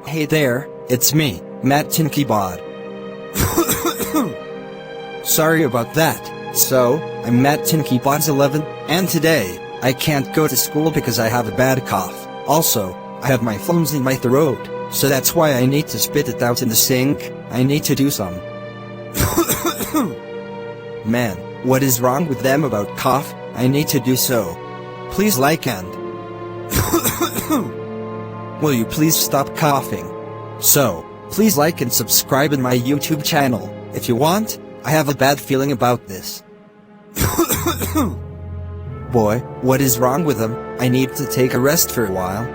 Hey there, it's me, Matt Tinkybot. Sorry about that. So, I'm Matt Tinkybot 11, and today, I can't go to school because I have a bad cough. Also, I have my phlegms in my throat, so that's why I need to spit it out in the sink. I need to do some. Man, what is wrong with them about cough? I need to do so. Please like and will you please stop coughing? So, please like and subscribe in my YouTube channel, if you want. I have a bad feeling about this. Boy, what is wrong with him? I need to take a rest for a while.